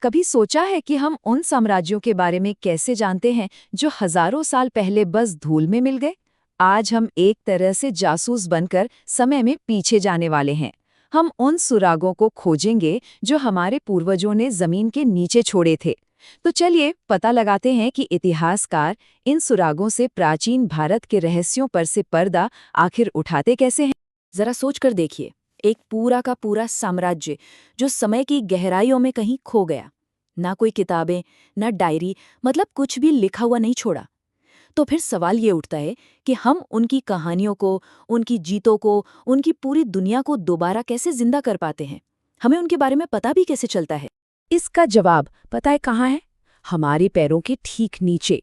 कभी सोचा है कि हम उन साम्राज्यों के बारे में कैसे जानते हैं जो हजारों साल पहले बस धूल में मिल गए? आज हम एक तरह से जासूस बनकर समय में पीछे जाने वाले हैं। हम उन सुरागों को खोजेंगे जो हमारे पूर्वजों ने जमीन के नीचे छोड़े थे। तो चलिए पता लगाते हैं कि इतिहासकार इन सुरागों से प्राचीन भारत के रहस्यों पर से पर्दा आखिर उठाते कैसे हैं। जरा सोच कर देखिए, एक पूरा का पूरा साम्राज्य जो समय की गहराइयों में कहीं खो गया। ना कोई किताबें, ना डायरी, मतलब कुछ भी लिखा हुआ नहीं छोड़ा। तो फिर सवाल ये उठता है कि हम उनकी कहानियों को, उनकी जीतों को, उनकी पूरी दुनिया को दोबारा कैसे जिंदा कर पाते हैं। हमें उनके बारे में पता भी कैसे चलता है। इसका जवाब पता है कहाँ है? हमारे पैरों के ठीक नीचे।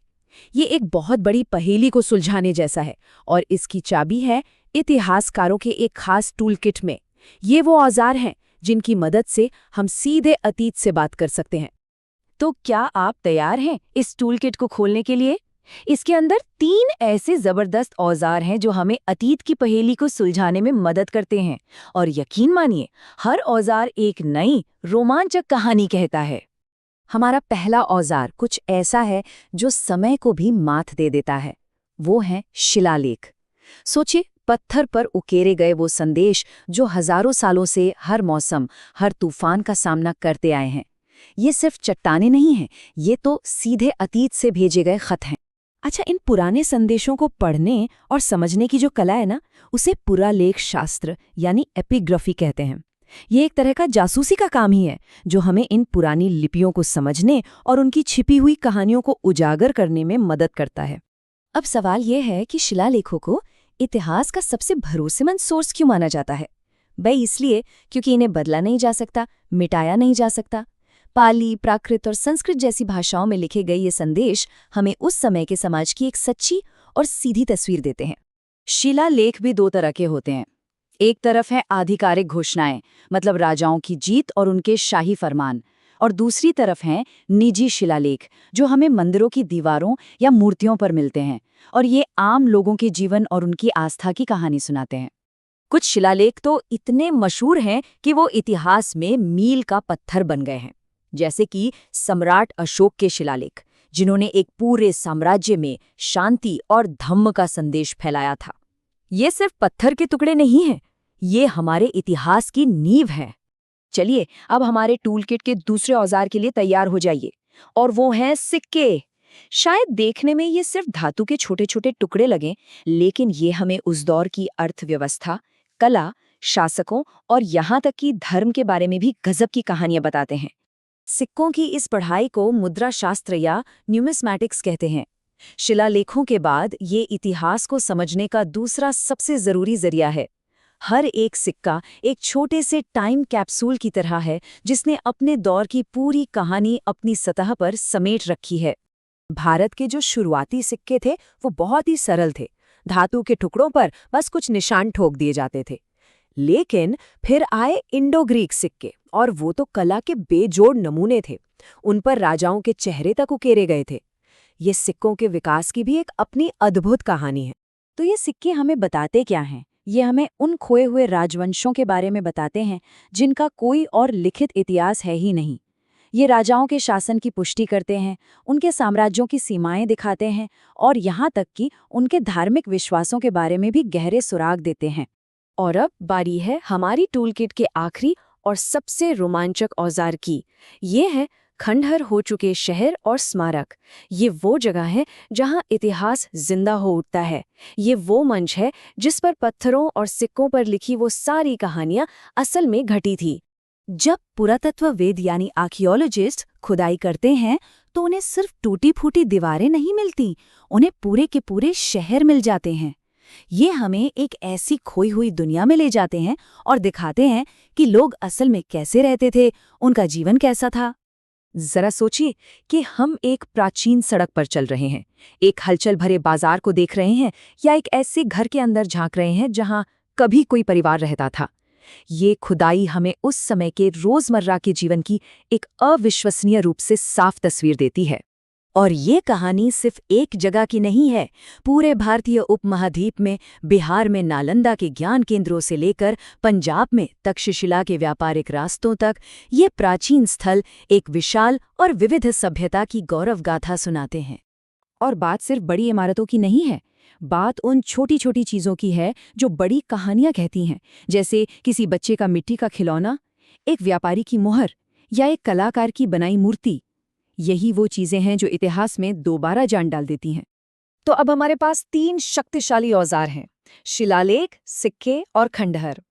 ये एक बहुत बड़ी पहेली को सुलझाने जैसा है और इसकी चाबी है इतिहासकारों के एक खास टूलकिट में। ये वो औजार हैं जिनकी मदद से हम सीधे अतीत से बात कर सकते हैं। तो क्या आप तैयार हैं इस टूलकिट को खोलने के लिए? इसके अंदर 3 ऐसे जबरदस्त औजार हैं जो हमें अतीत की पहेली को सुलझाने में मदद करते हैं। और यकीन मानिए, हर औजार एक नई रोमांचक कहानी कहता है। हमारा पहला औजार कुछ ऐसा है जो समय को भी मात दे देता है। वो है शिलालेख। सोचिए, पत्थर पर उकेरे गए वो संदेश जो हजारों सालों से हर मौसम, हर तूफान का सामना करते आए हैं। ये सिर्फ चट्टानें नहीं हैं, ये तो सीधे अतीत से भेजे गए खत हैं। अच्छा, इन पुराने संदेशों को पढ़ने और समझने की जो कला है ना, उसे पुरालेख शास्त्र यानी एपिग्राफी कहते हैं। ये एक तरह का जासूसी का काम ही है जो हमें इन पुरानी लिपियों को समझने और उनकी छिपी हुई कहानियों को उजागर करने में मदद करता है। अब सवाल यह है कि शिलालेखों को इतिहास का सबसे भरोसेमंद सोर्स क्यों माना जाता है? भाई इसलिए क्योंकि इन्हें बदला नहीं जा सकता, मिटाया नहीं जा सकता। पाली, प्राकृत और संस्कृत जैसी भाषाओं में लिखे गए ये संदेश हमें उस समय के समाज की एक सच्ची और सीधी तस्वीर देते हैं। शिलालेख भी 2 तरह के होते हैं। एक तरफ है आधिकारिक घोषणाएं, मतलब राजाओं की जीत और उनके शाही फरमान, और दूसरी तरफ हैं निजी शिलालेख जो हमें मंदिरों की दीवारों या मूर्तियों पर मिलते हैं, और ये आम लोगों के जीवन और उनकी आस्था की कहानी सुनाते हैं। कुछ शिलालेख तो इतने मशहूर हैं कि वो इतिहास में मील का पत्थर बन गए हैं, जैसे कि सम्राट अशोक के शिलालेख, जिन्होंने एक पूरे साम्राज्य में शांति और धम्म का संदेश फैलाया था। ये सिर्फ पत्थर के टुकड़े नहीं हैं, ये हमारे इतिहास की नींव है। चलिए अब हमारे टूलकिट के दूसरे औजार के लिए तैयार हो जाइए, और वो हैं सिक्के। शायद देखने में ये सिर्फ धातु के छोटे छोटे टुकड़े लगें, लेकिन ये हमें उस दौर की अर्थव्यवस्था, कला, शासकों और यहाँ तक कि धर्म के बारे में भी गजब की कहानियां बताते हैं। सिक्कों की इस पढ़ाई को मुद्रा शास्त्र या न्यूमिस्मैटिक्स कहते हैं। शिलालेखों के बाद ये इतिहास को समझने का दूसरा सबसे जरूरी जरिया है। हर एक सिक्का एक छोटे से टाइम कैप्सूल की तरह है जिसने अपने दौर की पूरी कहानी अपनी सतह पर समेट रखी है। भारत के जो शुरुआती सिक्के थे वो बहुत ही सरल थे। धातु के टुकड़ों पर बस कुछ निशान ठोक दिए जाते थे। लेकिन फिर आए इंडो ग्रीक सिक्के, और वो तो कला के बेजोड़ नमूने थे। उन पर राजाओं के चेहरे तक उकेरे गए थे। ये सिक्कों के विकास की भी एक अपनी अद्भुत कहानी है। तो ये सिक्के हमें बताते क्या हैं? ये हमें उन खोए हुए राजवंशों के बारे में बताते हैं जिनका कोई और लिखित इतिहास है ही नहीं। ये राजाओं के शासन की पुष्टि करते हैं, उनके साम्राज्यों की सीमाएं दिखाते हैं, और यहाँ तक कि उनके धार्मिक विश्वासों के बारे में भी गहरे सुराग देते हैं। और अब बारी है हमारी टूलकिट के आखिरी और सबसे रोमांचक औजार की। ये है खंडहर हो चुके शहर और स्मारक। ये वो जगह है जहां इतिहास जिंदा हो उठता है। ये वो मंच है जिस पर पत्थरों और सिक्कों पर लिखी वो सारी कहानियां असल में घटी थी। जब पुरातत्ववेद यानी आर्कियोलॉजिस्ट खुदाई करते हैं तो उन्हें सिर्फ टूटी फूटी दीवारें नहीं मिलती, उन्हें पूरे के पूरे शहर मिल जाते हैं। ये हमें एक ऐसी खोई हुई दुनिया में ले जाते हैं और दिखाते हैं कि लोग असल में कैसे रहते थे, उनका जीवन कैसा था। जरा सोचिए कि हम एक प्राचीन सड़क पर चल रहे हैं, एक हलचल भरे बाजार को देख रहे हैं, या एक ऐसे घर के अंदर झांक रहे हैं जहां कभी कोई परिवार रहता था। ये खुदाई हमें उस समय के रोजमर्रा के जीवन की एक अविश्वसनीय रूप से साफ तस्वीर देती है। और ये कहानी सिर्फ एक जगह की नहीं है। पूरे भारतीय उपमहाद्वीप में, बिहार में नालंदा के ज्ञान केंद्रों से लेकर पंजाब में तक्षशिला के व्यापारिक रास्तों तक, ये प्राचीन स्थल एक विशाल और विविध सभ्यता की गौरव गाथा सुनाते हैं। और बात सिर्फ बड़ी इमारतों की नहीं है, बात उन छोटी छोटी चीज़ों की है जो बड़ी कहानियां कहती हैं, जैसे किसी बच्चे का मिट्टी का खिलौना, एक व्यापारी की मोहर या एक कलाकार की बनाई मूर्ति। यही वो चीज़ें हैं जो इतिहास में दोबारा जान डाल देती हैं। तो अब हमारे पास 3 शक्तिशाली औजार हैं, शिलालेख, सिक्के और खंडहर।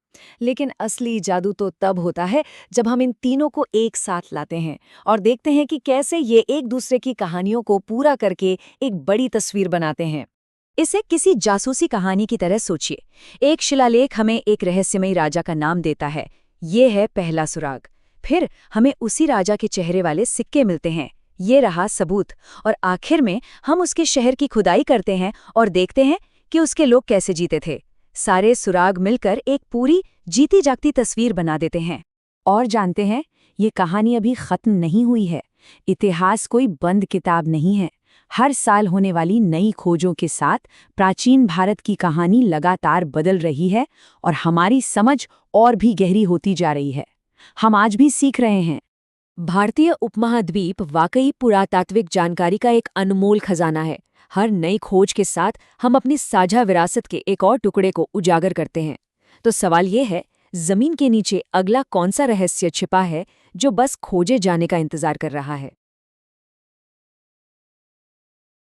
लेकिन असली जादू तो तब होता है जब हम इन तीनों को एक साथ लाते हैं और देखते हैं कि कैसे ये एक दूसरे की कहानियों को पूरा करके एक बड़ी तस्वीर बनाते हैं। इसे किसी जासूसी कहानी की तरह सोचिए। एक शिलालेख हमें एक रहस्यमयी राजा का नाम देता है, ये है पहला सुराग। फिर हमें उसी राजा के चेहरे वाले सिक्के मिलते हैं, ये रहा सबूत। और आखिर में हम उसके शहर की खुदाई करते हैं और देखते हैं कि उसके लोग कैसे जीते थे। सारे सुराग मिलकर एक पूरी जीती जागती तस्वीर बना देते हैं। और जानते हैं, ये कहानी अभी खत्म नहीं हुई है। इतिहास कोई बंद किताब नहीं है। हर साल होने वाली नई खोजों के साथ प्राचीन भारत की कहानी लगातार बदल रही है और हमारी समझ और भी गहरी होती जा रही है। हम आज भी सीख रहे हैं। भारतीय उपमहाद्वीप वाकई पुरातात्विक जानकारी का एक अनमोल खजाना है। हर नई खोज के साथ हम अपनी साझा विरासत के एक और टुकड़े को उजागर करते हैं। तो सवाल ये है, जमीन के नीचे अगला कौन सा रहस्य छिपा है जो बस खोजे जाने का इंतजार कर रहा है?